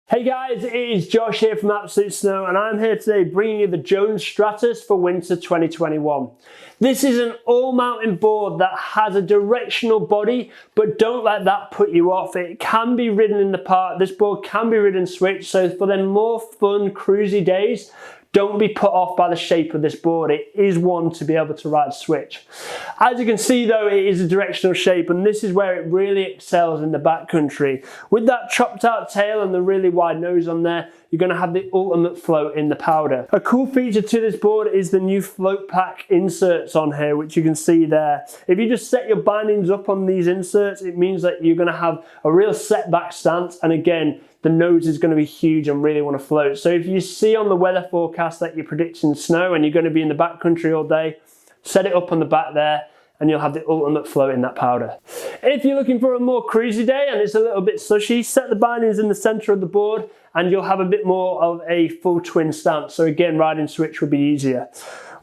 Hey guys, it is Josh here from Absolute Snow and I'm here today bringing you the Jones Stratos for winter 2021. This is an all-mountain board that has a directional body, but don't let that put you off. It can be ridden in the park. This board can be ridden switch, so for them more fun, cruisy days, don't be put off by the shape of this board. It is one to be able to ride switch. As you can see though, it is a directional shape and this is where it really excels in the backcountry. With that chopped out tail and the really wide nose on there, you're going to have the ultimate float in the powder. A cool feature to this board is the new float pack inserts on here, which you can see there. If you just set your bindings up on these inserts, it means that you're going to have a real setback stance, and again, the nose is going to be huge and really want to float. So if you see on the weather forecast that you're predicting snow and you're going to be in the backcountry all day, set it up on the back there and you'll have the ultimate float in that powder. If you're looking for a more cruisy day and it's a little bit slushy, set the bindings in the center of the board and you'll have a bit more of a full twin stance. So again, riding switch will be easier.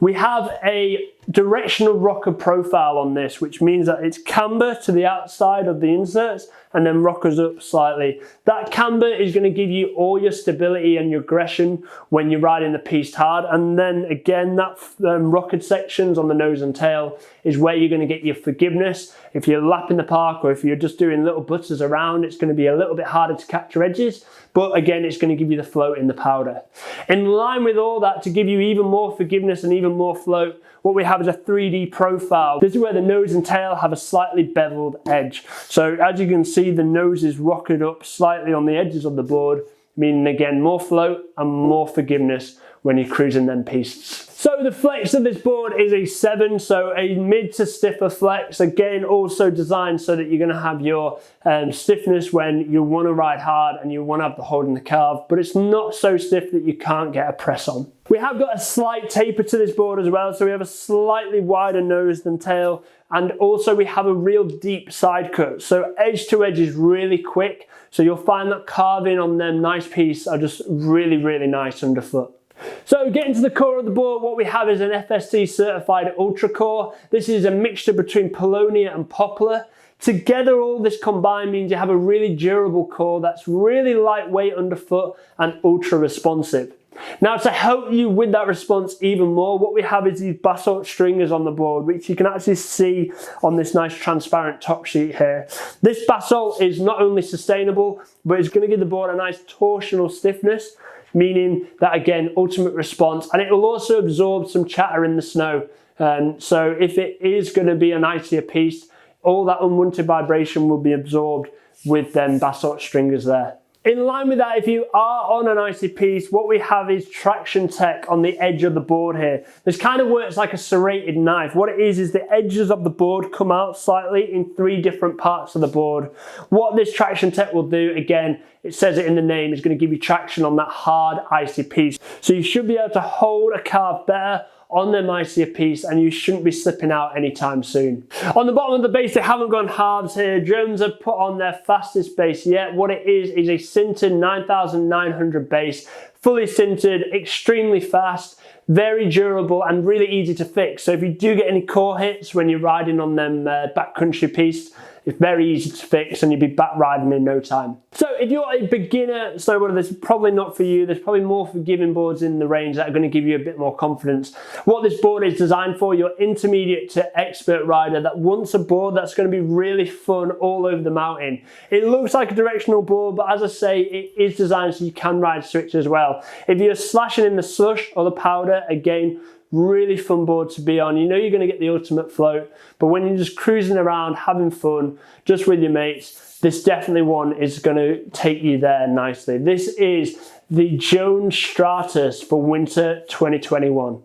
We have a directional rocker profile on this, which means that it's camber to the outside of the inserts and then rockers up slightly. That camber is going to give you all your stability and your aggression when you're riding the piste hard, and then again that rockered sections on the nose and tail is where you're going to get your forgiveness. If you're lapping the park or if you're just doing little butters around, it's going to be a little bit harder to catch your edges, but again it's going to give you the float in the powder. In line with all that, to give you even more forgiveness and even more float, what we have is a 3D profile. This is where the nose and tail have a slightly beveled edge. So as you can see, the nose is rocketed up slightly on the edges of the board, meaning again more float and more forgiveness when you're cruising them pistes. So the flex of this board is a 7, so a mid to stiffer flex. Again, also designed so that you're going to have your stiffness when you want to ride hard and you want to have the hold in the calf, but it's not so stiff that you can't get a press on. We have got a slight taper to this board as well, so we have a slightly wider nose than tail, and also we have a real deep side cut. So edge to edge is really quick, so you'll find that carving on them nice pieces are just really, really nice underfoot. So getting to the core of the board, what we have is an FSC certified Ultra Core. This is a mixture between Polonia and Poplar. Together, all this combined means you have a really durable core that's really lightweight underfoot and ultra responsive. Now, to help you with that response even more, what we have is these basalt stringers on the board, which you can actually see on this nice transparent top sheet here. This basalt is not only sustainable, but it's going to give the board a nice torsional stiffness, meaning that again, ultimate response, and it will also absorb some chatter in the snow. So if it is going to be an icier piece, all that unwanted vibration will be absorbed with them basalt stringers there. In line with that, if you are on an icy piece, what we have is traction tech on the edge of the board here. This kind of works like a serrated knife. What it is the edges of the board come out slightly in 3 different parts of the board. What this traction tech will do, again, it says it in the name, is going to give you traction on that hard icy piece. So you should be able to hold a calf better on their icier piece and you shouldn't be slipping out anytime soon. On the bottom of the base, they haven't gone halves here. Jones have put on their fastest base yet. What it is a sintered 9900 base, fully sintered, extremely fast, very durable and really easy to fix. So if you do get any core hits when you're riding on them backcountry pistes, it's very easy to fix and you'll be back riding in no time. So if you're a beginner snowboarder, this is probably not for you. There's probably more forgiving boards in the range that are going to give you a bit more confidence. What this board is designed for, your intermediate to expert rider that wants a board that's going to be really fun all over the mountain. It looks like a directional board, but as I say, it is designed so you can ride switch as well. If you're slashing in the slush or the powder, again, really fun board to be on. You know you're going to get the ultimate float, but when you're just cruising around, having fun, just with your mates, this definitely one is going to take you there nicely. This is the Jones Stratos for winter 2021.